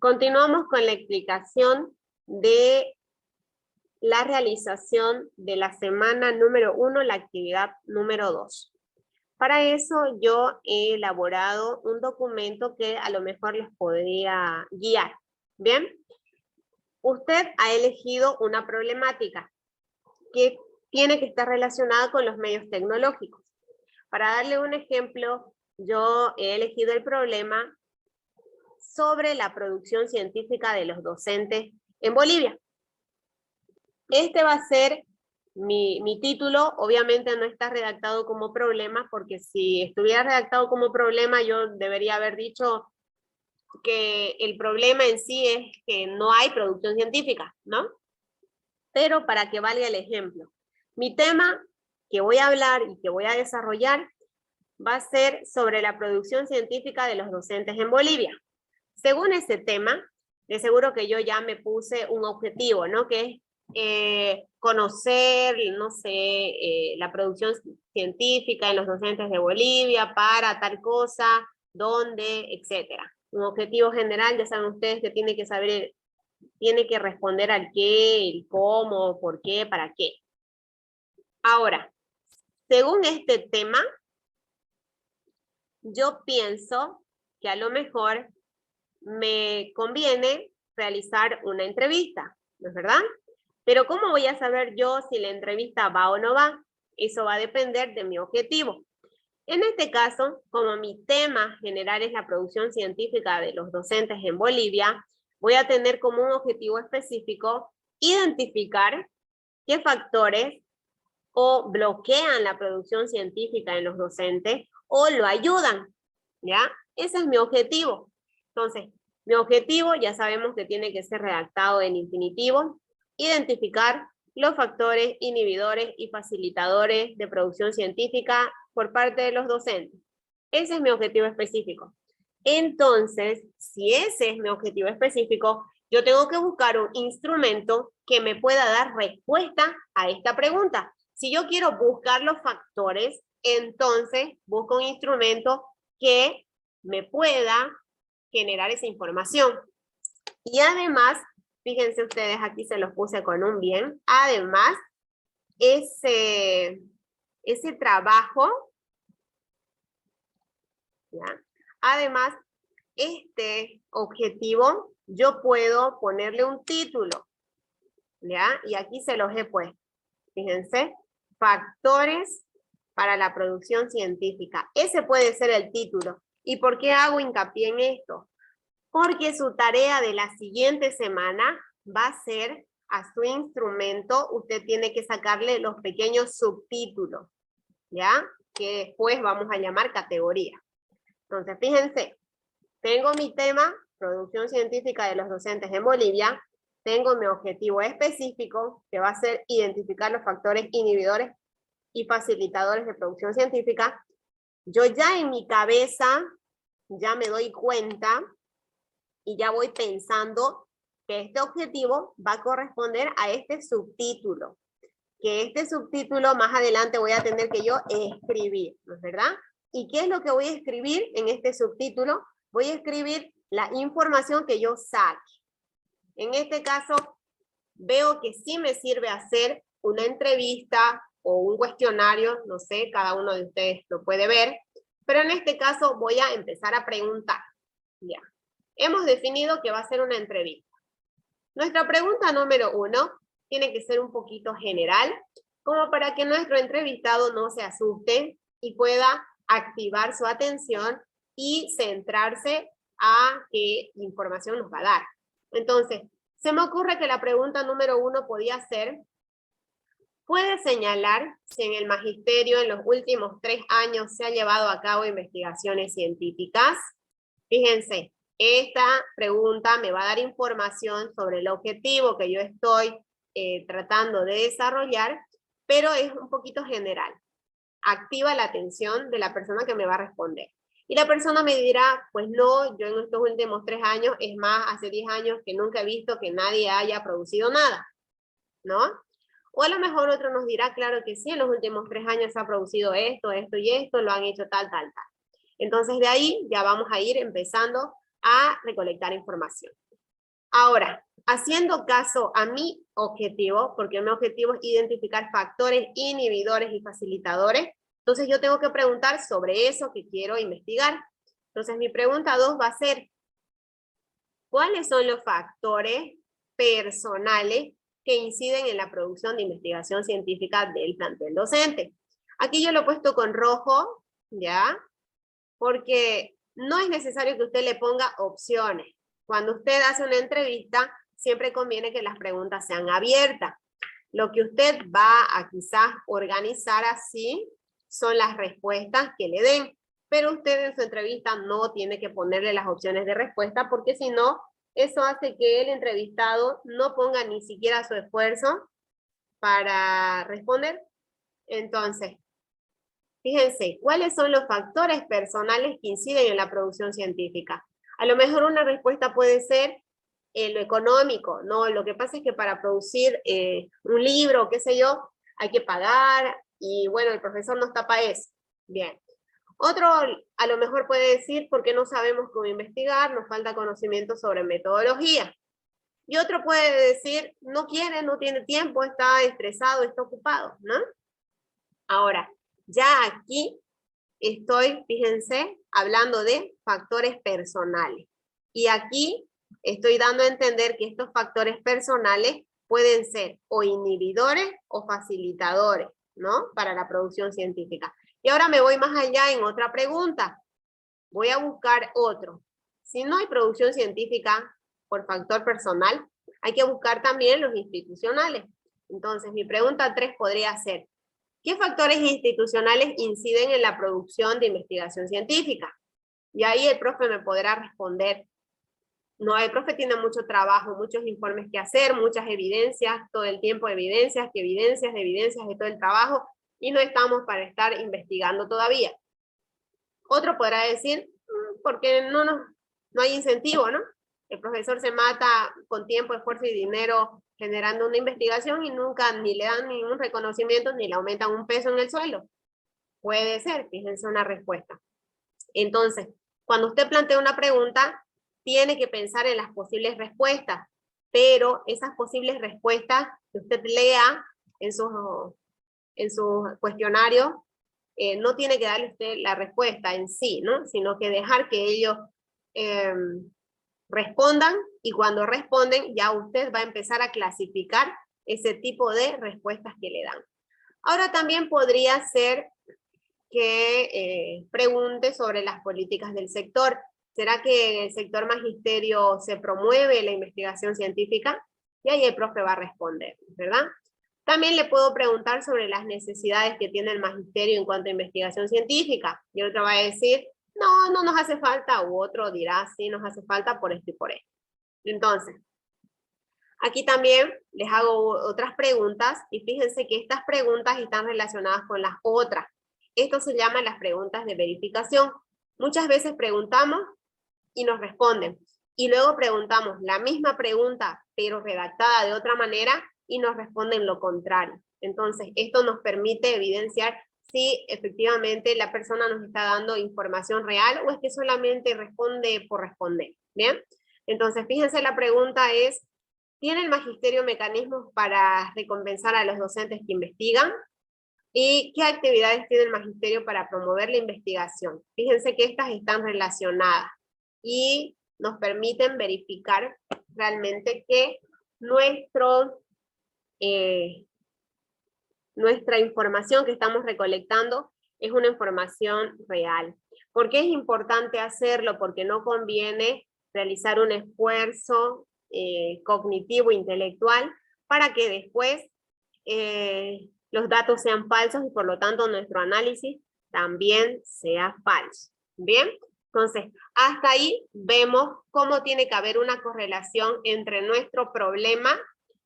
Continuamos con la explicación de la realización de la semana número 1, la actividad número 2. Para eso yo he elaborado un documento que a lo mejor les podría guiar. ¿Bien? Usted ha elegido una problemática que tiene que estar relacionada con los medios tecnológicos. Para darle un ejemplo, yo he elegido el problema sobre la producción científica de los docentes en Bolivia. Este va a ser mi título. Obviamente no está redactado como problema, porque si estuviera redactado como problema, yo debería haber dicho que el problema en sí es que no hay producción científica, ¿no? Pero para que valga el ejemplo, mi tema que voy a hablar y que voy a desarrollar va a ser sobre la producción científica de los docentes en Bolivia. Según ese tema, de seguro que yo ya me puse un objetivo, ¿no? Que es conocer, no sé, la producción científica en los docentes de Bolivia para tal cosa, dónde, etcétera. Un objetivo general, ya saben ustedes que tiene que saber, tiene que responder al qué, el cómo, por qué, para qué. Ahora, según este tema, yo pienso que a lo mejor me conviene realizar una entrevista, ¿no es verdad? Pero ¿cómo voy a saber yo si la entrevista va o no va? Eso va a depender de mi objetivo. En este caso, como mi tema general es la producción científica de los docentes en Bolivia, voy a tener como un objetivo específico identificar qué factores o bloquean la producción científica en los docentes o lo ayudan, ¿ya? Ese es mi objetivo. Entonces, mi objetivo ya sabemos que tiene que ser redactado en infinitivo, identificar los factores inhibidores y facilitadores de producción científica por parte de los docentes. Ese es mi objetivo específico. Entonces, si ese es mi objetivo específico, yo tengo que buscar un instrumento que me pueda dar respuesta a esta pregunta. Si yo quiero buscar los factores, entonces busco un instrumento que me pueda generar esa información. Y además, fíjense ustedes, aquí se los puse con un bien, además, ese trabajo, ¿ya? Además, este objetivo, yo puedo ponerle un título, ¿ya? Y aquí se los he puesto, fíjense, factores para la producción científica. Ese puede ser el título. ¿Y por qué hago hincapié en esto? Porque su tarea de la siguiente semana va a ser, a su instrumento, usted tiene que sacarle los pequeños subtítulos, ¿ya? Que después vamos a llamar categoría. Entonces, fíjense, tengo mi tema, producción científica de los docentes en Bolivia, tengo mi objetivo específico, que va a ser identificar los factores inhibidores y facilitadores de producción científica. Yo ya en mi cabeza, ya me doy cuenta, y ya voy pensando que este objetivo va a corresponder a este subtítulo. Que este subtítulo más adelante voy a tener que yo escribir, ¿no es verdad? ¿Y qué es lo que voy a escribir en este subtítulo? Voy a escribir la información que yo saque. En este caso, veo que sí me sirve hacer una entrevista o un cuestionario, no sé, cada uno de ustedes lo puede ver, pero en este caso voy a empezar a preguntar. Ya. Hemos definido que va a ser una entrevista. Nuestra pregunta número 1 tiene que ser un poquito general, como para que nuestro entrevistado no se asuste y pueda activar su atención y centrarse a qué información nos va a dar. Entonces, se me ocurre que la pregunta número 1 podía ser, ¿puede señalar si en el magisterio en los últimos 3 años se han llevado a cabo investigaciones científicas? Fíjense, esta pregunta me va a dar información sobre el objetivo que yo estoy tratando de desarrollar, pero es un poquito general. Activa la atención de la persona que me va a responder. Y la persona me dirá, pues no, yo en estos últimos 3 años, es más, hace 10 años que nunca he visto que nadie haya producido nada, ¿no? O a lo mejor otro nos dirá, claro que sí, en los últimos 3 años se ha producido esto, esto y esto, lo han hecho tal, tal, tal. Entonces de ahí ya vamos a ir empezando a recolectar información. Ahora, haciendo caso a mi objetivo, porque mi objetivo es identificar factores inhibidores y facilitadores, entonces yo tengo que preguntar sobre eso que quiero investigar. Entonces mi pregunta 2 va a ser, ¿cuáles son los factores personales que inciden en la producción de investigación científica del plantel docente? Aquí yo lo he puesto con rojo, ¿ya? Porque no es necesario que usted le ponga opciones. Cuando usted hace una entrevista, siempre conviene que las preguntas sean abiertas. Lo que usted va a quizás organizar así son las respuestas que le den, pero usted en su entrevista no tiene que ponerle las opciones de respuesta, porque si no, eso hace que el entrevistado no ponga ni siquiera su esfuerzo para responder. Entonces, fíjense, ¿cuáles son los factores personales que inciden en la producción científica? A lo mejor una respuesta puede ser lo económico, ¿no? Lo que pasa es que para producir un libro, qué sé yo, hay que pagar, y bueno, el profesor nos tapa eso. Bien. Otro a lo mejor puede decir porque no sabemos cómo investigar, nos falta conocimiento sobre metodología. Y otro puede decir, no quiere, no tiene tiempo, está estresado, está ocupado, ¿no? Ahora, ya aquí estoy, fíjense, hablando de factores personales. Y aquí estoy dando a entender que estos factores personales pueden ser o inhibidores o facilitadores, ¿no? Para la producción científica. Y ahora me voy más allá en otra pregunta. Voy a buscar otro. Si no hay producción científica por factor personal, hay que buscar también los institucionales. Entonces, mi pregunta 3 podría ser, ¿qué factores institucionales inciden en la producción de investigación científica? Y ahí el profe me podrá responder, no, el profe tiene mucho trabajo, muchos informes que hacer, muchas evidencias, todo el tiempo evidencias, que evidencias de todo el trabajo, y no estamos para estar investigando todavía. Otro podrá decir, porque no hay incentivo, ¿no? El profesor se mata con tiempo, esfuerzo y dinero generando una investigación y nunca ni le dan ningún reconocimiento ni le aumentan un peso en el suelo. Puede ser, fíjense una respuesta. Entonces, cuando usted plantea una pregunta, tiene que pensar en las posibles respuestas, pero esas posibles respuestas que usted lea en su cuestionario, no tiene que darle usted la respuesta en sí, ¿no? Sino que dejar que ellos respondan, y cuando responden ya usted va a empezar a clasificar ese tipo de respuestas que le dan. Ahora también podría ser que pregunte sobre las políticas del sector. ¿Será que en el sector magisterio se promueve la investigación científica? Y ahí el profe va a responder, ¿verdad? También le puedo preguntar sobre las necesidades que tiene el magisterio en cuanto a investigación científica. Y otro va a decir, no nos hace falta, u otro dirá, sí nos hace falta por esto y por esto. Entonces, aquí también les hago otras preguntas, y fíjense que estas preguntas están relacionadas con las otras. Esto se llama las preguntas de verificación. Muchas veces preguntamos y nos responden, y luego preguntamos la misma pregunta, pero redactada de otra manera, y nos responden lo contrario. Entonces, esto nos permite evidenciar si efectivamente la persona nos está dando información real, o es que solamente responde por responder, ¿bien? Entonces, fíjense, la pregunta es, ¿tiene el magisterio mecanismos para recompensar a los docentes que investigan? ¿Y qué actividades tiene el magisterio para promover la investigación? Fíjense que estas están relacionadas y nos permiten verificar realmente que nuestra información que estamos recolectando es una información real. ¿Por qué es importante hacerlo? Porque no conviene realizar un esfuerzo cognitivo, intelectual, para que después los datos sean falsos y por lo tanto nuestro análisis también sea falso. ¿Bien? Entonces, hasta ahí vemos cómo tiene que haber una correlación entre nuestro problema,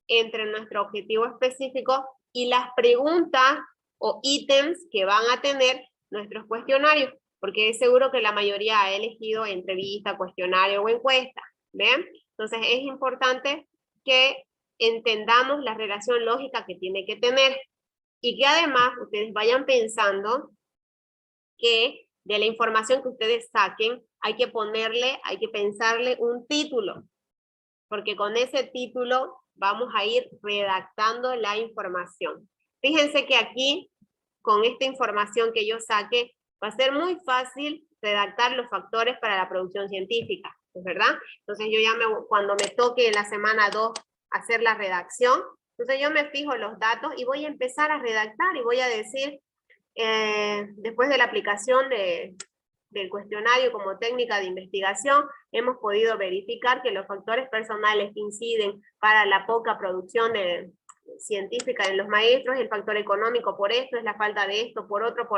entre nuestro objetivo específico y las preguntas o ítems que van a tener nuestros cuestionarios, porque es seguro que la mayoría ha elegido entrevista, cuestionario o encuesta. ¿Bien? Entonces es importante que entendamos la relación lógica que tiene que tener, y que además ustedes vayan pensando que de la información que ustedes saquen hay que pensarle un título. porque con ese título vamos a ir redactando la información. Fíjense que aquí, con esta información que yo saque, va a ser muy fácil redactar los factores para la producción científica, ¿verdad? Entonces yo ya cuando me toque en la semana 2 hacer la redacción, entonces yo me fijo los datos y voy a empezar a redactar y voy a decir, después de la aplicación del cuestionario como técnica de investigación, hemos podido verificar que los factores personales que inciden para la poca producción científica de los maestros, el factor económico por esto, es la falta de esto, por otro.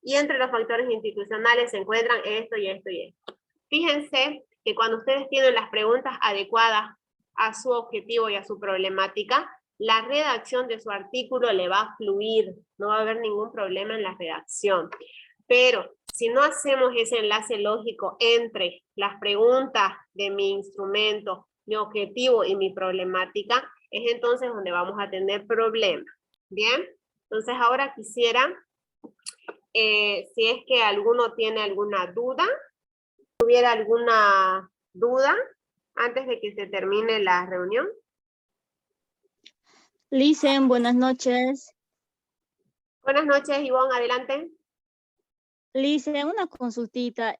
Y entre los factores institucionales se encuentran esto y esto y esto. Fíjense que cuando ustedes tienen las preguntas adecuadas a su objetivo y a su problemática, la redacción de su artículo le va a fluir, no va a haber ningún problema en la redacción. Pero si no hacemos ese enlace lógico entre las preguntas de mi instrumento, mi objetivo y mi problemática, es entonces donde vamos a tener problemas. Bien, entonces ahora quisiera, si es que alguno tiene alguna duda, tuviera alguna duda antes de que se termine la reunión. Licen, buenas noches. Buenas noches, Ivonne, adelante. Licen, una consultita,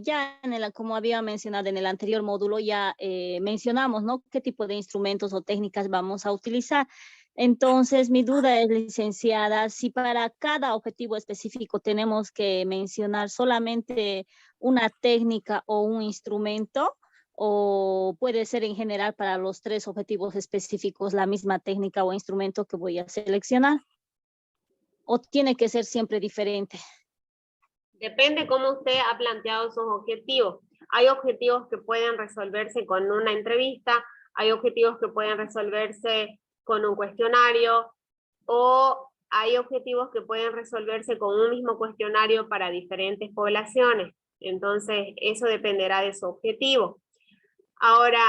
ya como había mencionado en el anterior módulo, ya mencionamos, ¿no? ¿Qué tipo de instrumentos o técnicas vamos a utilizar? Entonces, mi duda es, licenciada, si para cada objetivo específico tenemos que mencionar solamente una técnica o un instrumento, o puede ser en general para los 3 objetivos específicos la misma técnica o instrumento que voy a seleccionar, o tiene que ser siempre diferente. Depende cómo usted ha planteado sus objetivos. Hay objetivos que pueden resolverse con una entrevista, hay objetivos que pueden resolverse con un cuestionario, o hay objetivos que pueden resolverse con un mismo cuestionario para diferentes poblaciones. Entonces, eso dependerá de su objetivo. Ahora,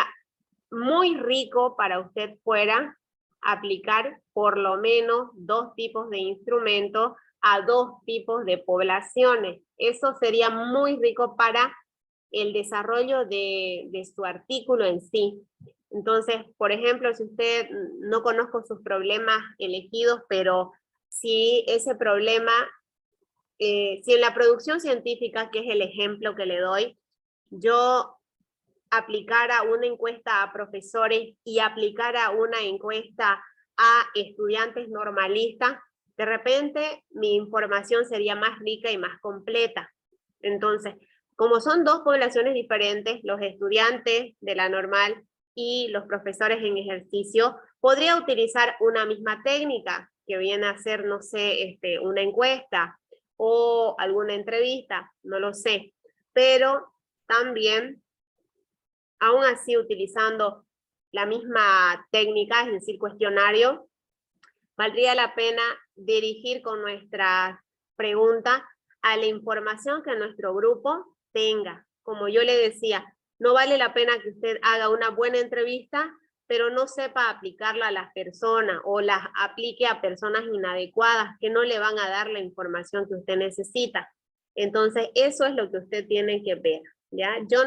muy rico para usted fuera aplicar por lo menos 2 tipos de instrumentos a 2 tipos de poblaciones. Eso sería muy rico para el desarrollo de su artículo en sí. Entonces, por ejemplo, si usted, no conozco sus problemas elegidos, pero si ese problema, si en la producción científica, que es el ejemplo que le doy, yo aplicara una encuesta a profesores y aplicara una encuesta a estudiantes normalistas, de repente mi información sería más rica y más completa. Entonces, como son 2 poblaciones diferentes, los estudiantes de la normal y los profesores en ejercicio, podría utilizar una misma técnica, que viene a ser, no sé, una encuesta o alguna entrevista, no lo sé, pero también, aún así utilizando la misma técnica, es decir, cuestionario, valdría la pena dirigir con nuestras preguntas a la información que nuestro grupo tenga. Como yo le decía, no vale la pena que usted haga una buena entrevista, pero no sepa aplicarla a las personas o las aplique a personas inadecuadas que no le van a dar la información que usted necesita. Entonces, eso es lo que usted tiene que ver, ¿ya? Yo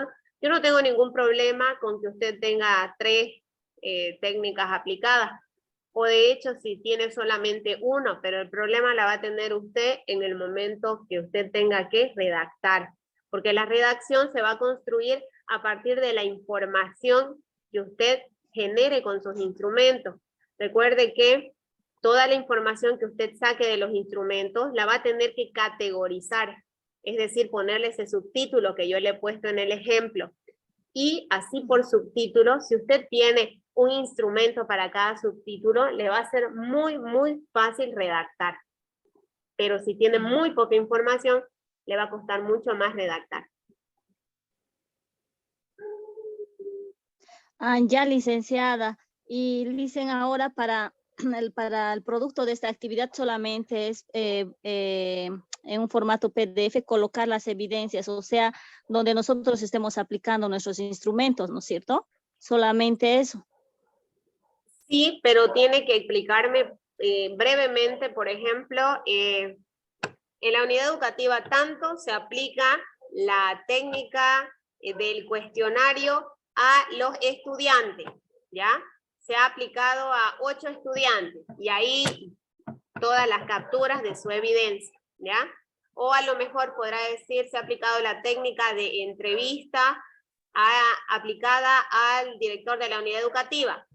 no tengo ningún problema con que usted tenga 3 técnicas aplicadas, o de hecho si tiene solamente uno, pero el problema la va a tener usted en el momento que usted tenga que redactar, porque la redacción se va a construir a partir de la información que usted genere con sus instrumentos. Recuerde que toda la información que usted saque de los instrumentos la va a tener que categorizar, es decir, ponerle ese subtítulo que yo le he puesto en el ejemplo. Y así por subtítulo, si usted tiene un instrumento para cada subtítulo, le va a ser muy, muy fácil redactar. Pero si tiene muy poca información, le va a costar mucho más redactar. Ya, licenciada. Y licen, ahora para el producto de esta actividad solamente es en un formato PDF colocar las evidencias, o sea, donde nosotros estemos aplicando nuestros instrumentos, ¿no es cierto? Solamente eso. Sí, pero tiene que explicarme brevemente, por ejemplo, en la unidad educativa tanto se aplica la técnica del cuestionario a los estudiantes, ¿ya? Se ha aplicado a 8 estudiantes y ahí todas las capturas de su evidencia, ¿ya? O a lo mejor podrá decir, se ha aplicado la técnica de entrevista aplicada al director de la unidad educativa.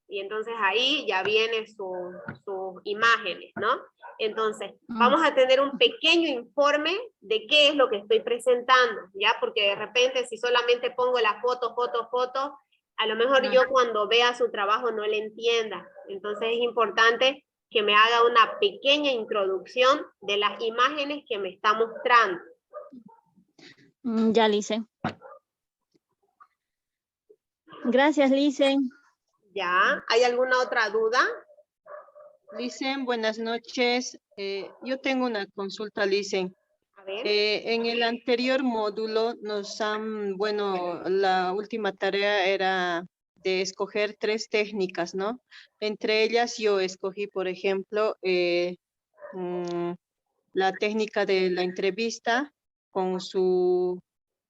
Y entonces ahí ya vienen sus imágenes, ¿no? Entonces, vamos a tener un pequeño informe de qué es lo que estoy presentando, ¿ya? Porque de repente si solamente pongo la foto, a lo mejor yo cuando vea su trabajo no le entienda. Entonces es importante que me haga una pequeña introducción de las imágenes que me está mostrando. Ya, Licen. Gracias, Licen. ¿Ya? ¿Hay alguna otra duda? Licen, buenas noches. Yo tengo una consulta, Licen. A ver. En el anterior módulo la última tarea era de escoger 3 técnicas, ¿no? Entre ellas yo escogí, por ejemplo, la técnica de la entrevista con su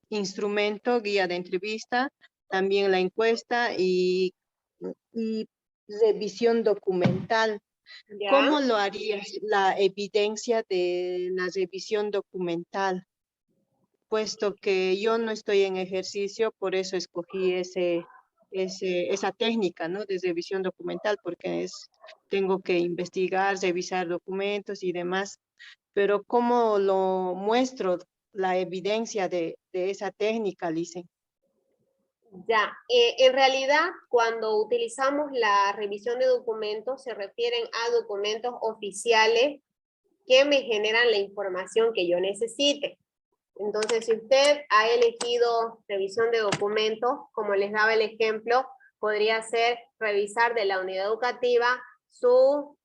instrumento, guía de entrevista, también la encuesta y revisión documental. ¿Ya? ¿Cómo lo harías la evidencia de la revisión documental? Puesto que yo no estoy en ejercicio, por eso escogí esa técnica, ¿no? De revisión documental, porque tengo que investigar, revisar documentos y demás. Pero ¿cómo lo muestro la evidencia de esa técnica, Licen? Ya, en realidad cuando utilizamos la revisión de documentos se refieren a documentos oficiales que me generan la información que yo necesite. Entonces, si usted ha elegido revisión de documentos, como les daba el ejemplo, podría ser revisar de la unidad educativa su,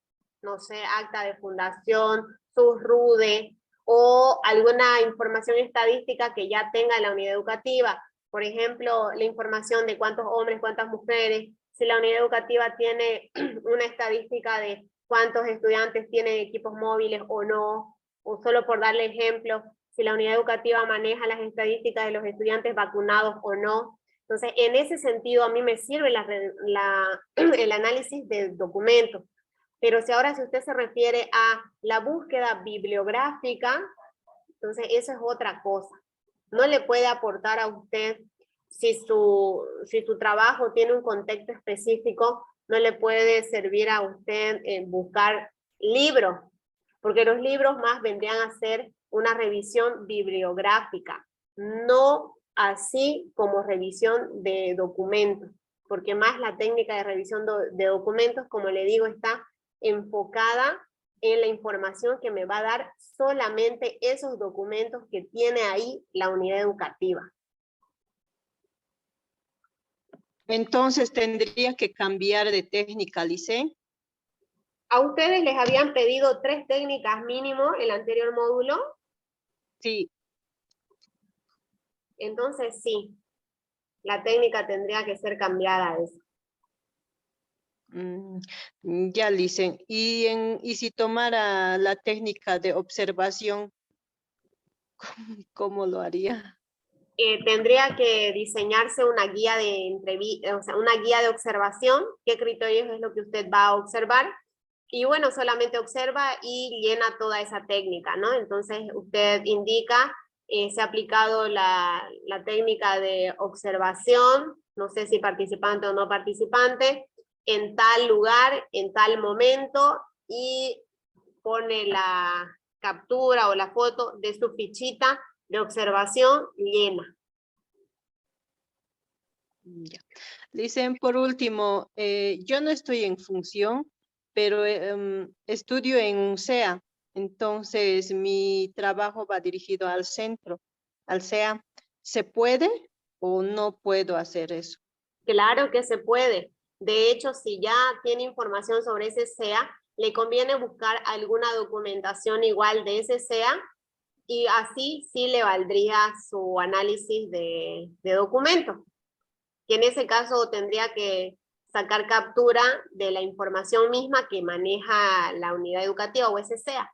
no sé, acta de fundación, su RUDE, o alguna información estadística que ya tenga la unidad educativa. Por ejemplo, la información de cuántos hombres, cuántas mujeres, si la unidad educativa tiene una estadística de cuántos estudiantes tienen equipos móviles o no, o solo por darle ejemplo, si la unidad educativa maneja las estadísticas de los estudiantes vacunados o no. Entonces, en ese sentido, a mí me sirve el análisis de documentos. Pero si usted se refiere a la búsqueda bibliográfica, entonces eso es otra cosa. No le puede aportar a usted, si su trabajo tiene un contexto específico, no le puede servir a usted buscar libros, porque los libros más vendrían a ser una revisión bibliográfica, no así como revisión de documentos, porque más la técnica de revisión de documentos, como le digo, está enfocada en la información que me va a dar solamente esos documentos que tiene ahí la unidad educativa. Entonces, ¿tendría que cambiar de técnica, Licen? ¿A ustedes les habían pedido 3 técnicas mínimo en el anterior módulo? Sí. Entonces sí, la técnica tendría que ser cambiada a eso. Ya, Licen. Y si tomara la técnica de observación, ¿cómo lo haría? Tendría que diseñarse una guía de entrevista, o sea, una guía de observación, qué criterios es lo que usted va a observar, y bueno, solamente observa y llena toda esa técnica, ¿no? Entonces usted indica, se ha aplicado la técnica de observación, no sé si participante o no participante, en tal lugar, en tal momento, y pone la captura o la foto de su fichita de observación llena. Ya. Dicen, por último, yo no estoy en función, pero estudio en un CEA, entonces mi trabajo va dirigido al centro, al CEA. ¿Se puede o no puedo hacer eso? Claro que se puede. De hecho, si ya tiene información sobre ese CEA, le conviene buscar alguna documentación igual de ese CEA, y así sí le valdría su análisis de documento, que en ese caso tendría que sacar captura de la información misma que maneja la unidad educativa o ese CEA.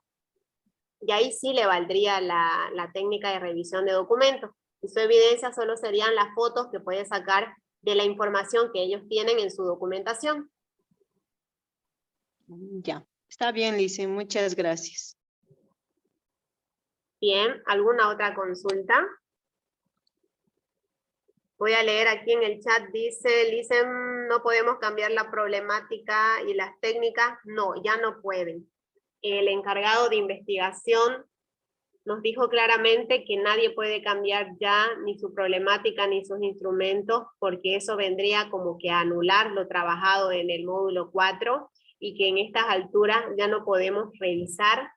Y ahí sí le valdría la técnica de revisión de documentos. Y su evidencia solo serían las fotos que puede sacar de la información que ellos tienen en su documentación. Ya, está bien, Lice, muchas gracias. Bien, ¿alguna otra consulta? Voy a leer aquí en el chat, dice, no podemos cambiar la problemática y las técnicas. No, ya no pueden. El encargado de investigación nos dijo claramente que nadie puede cambiar ya ni su problemática ni sus instrumentos, porque eso vendría como que a anular lo trabajado en el módulo 4, y que en estas alturas ya no podemos revisar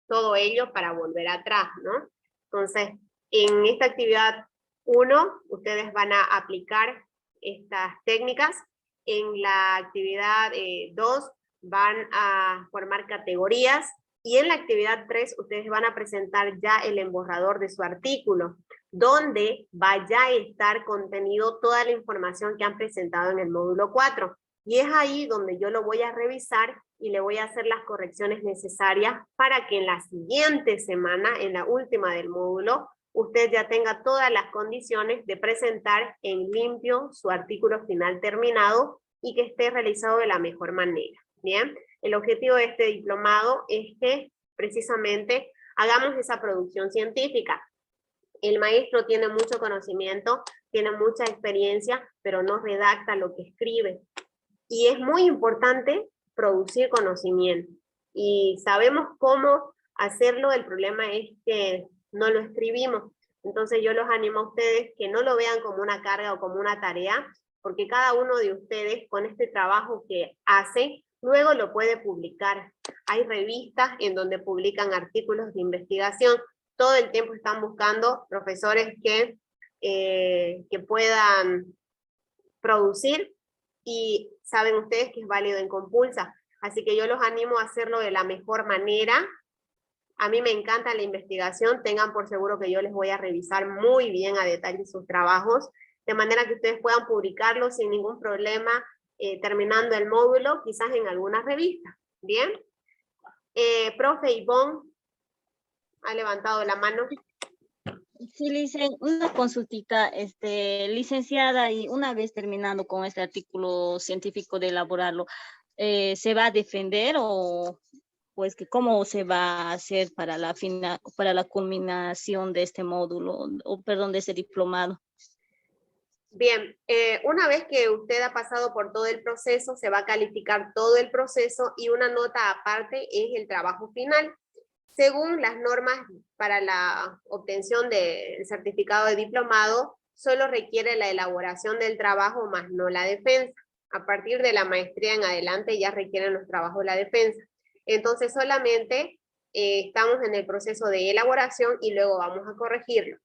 todo ello para volver atrás, ¿no? Entonces, en esta actividad 1, ustedes van a aplicar estas técnicas. En la actividad 2, van a formar categorías, y en la actividad 3, ustedes van a presentar ya el emborrador de su artículo, donde vaya a estar contenido toda la información que han presentado en el módulo 4. Y es ahí donde yo lo voy a revisar y le voy a hacer las correcciones necesarias para que en la siguiente semana, en la última del módulo, usted ya tenga todas las condiciones de presentar en limpio su artículo final terminado y que esté realizado de la mejor manera. Bien, el objetivo de este diplomado es que precisamente hagamos esa producción científica. El maestro tiene mucho conocimiento, tiene mucha experiencia, pero no redacta lo que escribe. Y es muy importante producir conocimiento. Y sabemos cómo hacerlo, el problema es que no lo escribimos. Entonces yo los animo a ustedes que no lo vean como una carga o como una tarea, porque cada uno de ustedes con este trabajo que hace, luego lo puede publicar. Hay revistas en donde publican artículos de investigación. Todo el tiempo están buscando profesores que puedan producir, y saben ustedes que es válido en Compulsa. Así que yo los animo a hacerlo de la mejor manera. A mí me encanta la investigación, tengan por seguro que yo les voy a revisar muy bien a detalle sus trabajos, de manera que ustedes puedan publicarlos sin ningún problema, terminando el módulo, quizás en alguna revista. ¿Bien? Profe Ivonne ha levantado la mano. Sí, una consultita, licenciada, y una vez terminando con este artículo científico de elaborarlo, ¿se va a defender o pues que cómo se va a hacer para la culminación de este módulo, o perdón, de este diplomado? Bien, una vez que usted ha pasado por todo el proceso, se va a calificar todo el proceso y una nota aparte es el trabajo final. Según las normas para la obtención del certificado de diplomado, solo requiere la elaboración del trabajo más no la defensa. A partir de la maestría en adelante ya requieren los trabajos de la defensa. Entonces solamente estamos en el proceso de elaboración y luego vamos a corregirlo.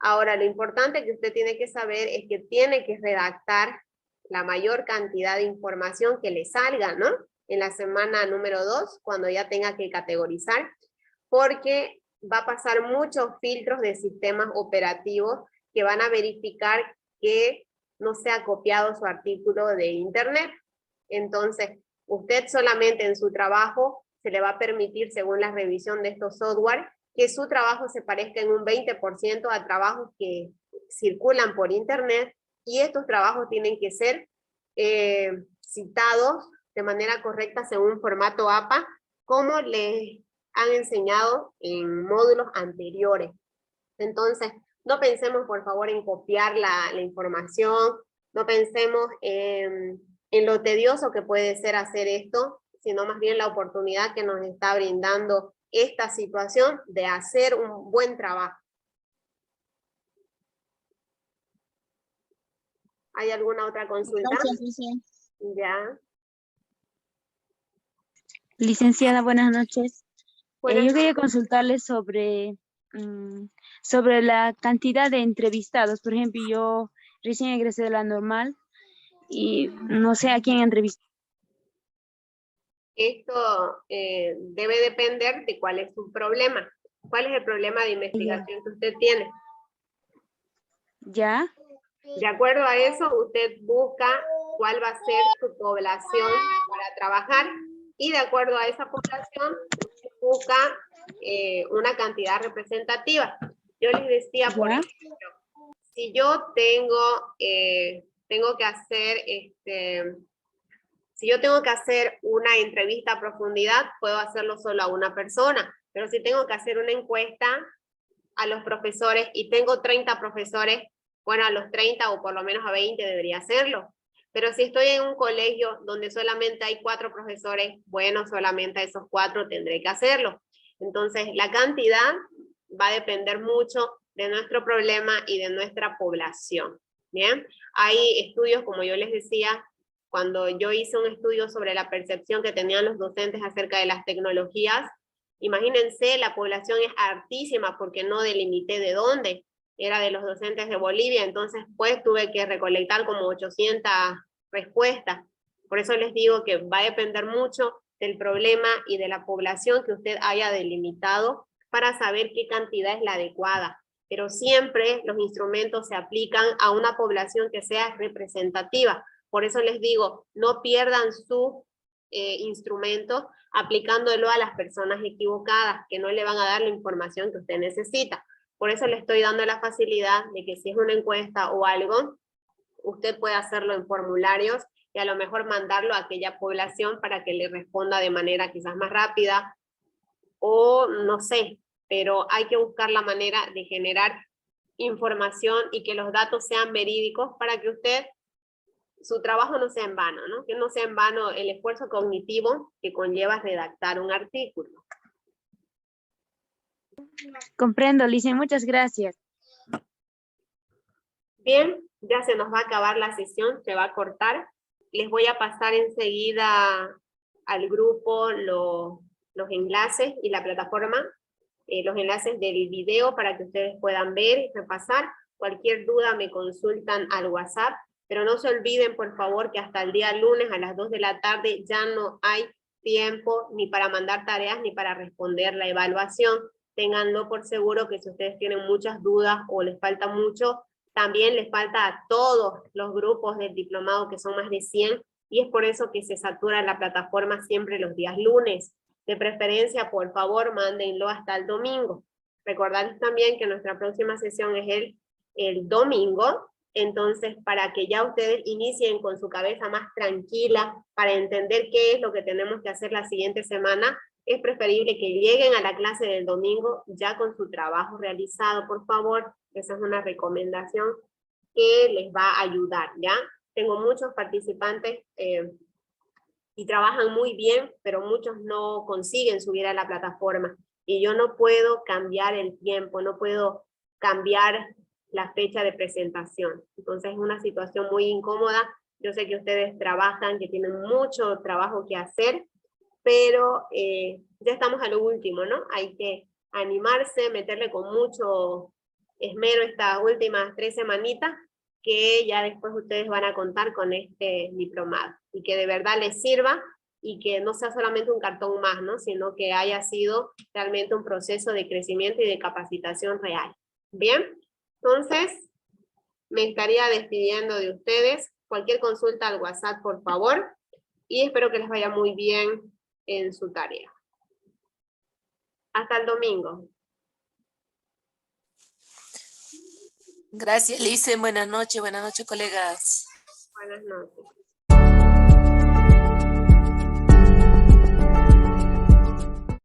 Ahora, lo importante que usted tiene que saber es que tiene que redactar la mayor cantidad de información que le salga, ¿no? En la semana número 2, cuando ya tenga que categorizar, porque va a pasar muchos filtros de sistemas operativos que van a verificar que no se ha copiado su artículo de internet. Entonces, usted solamente en su trabajo se le va a permitir, según la revisión de estos software, que su trabajo se parezca en un 20% a trabajos que circulan por internet, y estos trabajos tienen que ser citados de manera correcta según formato APA, como les han enseñado en módulos anteriores. Entonces, no pensemos por favor en copiar la información, no pensemos en lo tedioso que puede ser hacer esto, sino más bien la oportunidad que nos está brindando esta situación de hacer un buen trabajo. ¿Hay alguna otra consulta? Gracias, licenciada. Ya. Licenciada, buenas noches. Buenas Yo quería noches. consultarle sobre la cantidad de entrevistados. Por ejemplo, yo recién egresé de la normal y no sé a quién entrevistar. Esto debe depender de cuál es su problema. ¿Cuál es el problema de investigación que usted tiene? ¿Ya? De acuerdo a eso, usted busca cuál va a ser su población para trabajar, y de acuerdo a esa población, usted busca una cantidad representativa. Yo les decía, por ejemplo, si yo tengo tengo que hacer, si yo tengo que hacer una entrevista a profundidad, puedo hacerlo solo a una persona, pero si tengo que hacer una encuesta a los profesores y tengo 30 profesores, bueno, a los 30 o por lo menos a 20 debería hacerlo. Pero si estoy en un colegio donde solamente hay 4 profesores, bueno, solamente a esos 4 tendré que hacerlo. Entonces, la cantidad va a depender mucho de nuestro problema y de nuestra población. Bien, hay estudios, como yo les decía, cuando yo hice un estudio sobre la percepción que tenían los docentes acerca de las tecnologías, imagínense, la población es altísima porque no delimité de dónde, era de los docentes de Bolivia, entonces pues tuve que recolectar como 800 respuestas. Por eso les digo que va a depender mucho del problema y de la población que usted haya delimitado para saber qué cantidad es la adecuada. Pero siempre los instrumentos se aplican a una población que sea representativa. Por eso les digo, no pierdan su instrumento aplicándolo a las personas equivocadas, que no le van a dar la información que usted necesita. Por eso le estoy dando la facilidad de que si es una encuesta o algo, usted puede hacerlo en formularios y a lo mejor mandarlo a aquella población para que le responda de manera quizás más rápida, o no sé, pero hay que buscar la manera de generar información y que los datos sean verídicos para que usted, su trabajo no sea en vano, ¿no? Que no sea en vano el esfuerzo cognitivo que conlleva redactar un artículo. Comprendo, Lice, muchas gracias. Bien, ya se nos va a acabar la sesión, se va a cortar. Les voy a pasar enseguida al grupo los enlaces y la plataforma, los enlaces del video para que ustedes puedan ver y repasar. Cualquier duda me consultan al WhatsApp, pero no se olviden, por favor, que hasta el día lunes a las 2 de la tarde ya no hay tiempo ni para mandar tareas ni para responder la evaluación. Ténganlo por seguro que si ustedes tienen muchas dudas o les falta mucho, también les falta a todos los grupos del diplomado, que son más de 100, y es por eso que se satura la plataforma siempre los días lunes. De preferencia, por favor, mándenlo hasta el domingo. Recordarles también que nuestra próxima sesión es el domingo, entonces para que ya ustedes inicien con su cabeza más tranquila, para entender qué es lo que tenemos que hacer la siguiente semana, es preferible que lleguen a la clase del domingo ya con su trabajo realizado, por favor. Esa es una recomendación que les va a ayudar, ¿ya? Tengo muchos participantes y trabajan muy bien, pero muchos no consiguen subir a la plataforma. Y yo no puedo cambiar el tiempo, no puedo cambiar la fecha de presentación. Entonces es una situación muy incómoda. Yo sé que ustedes trabajan, que tienen mucho trabajo que hacer, pero ya estamos a lo último, ¿no? Hay que animarse, meterle con mucho esmero estas últimas 3 semanitas, que ya después ustedes van a contar con este diplomado, y que de verdad les sirva, y que no sea solamente un cartón más, ¿no? Sino que haya sido realmente un proceso de crecimiento y de capacitación real. Bien, entonces me estaría despidiendo de ustedes. Cualquier consulta al WhatsApp, por favor, y espero que les vaya muy bien en su tarea. Hasta el domingo. Gracias, Lice. Buenas noches, colegas. Buenas noches.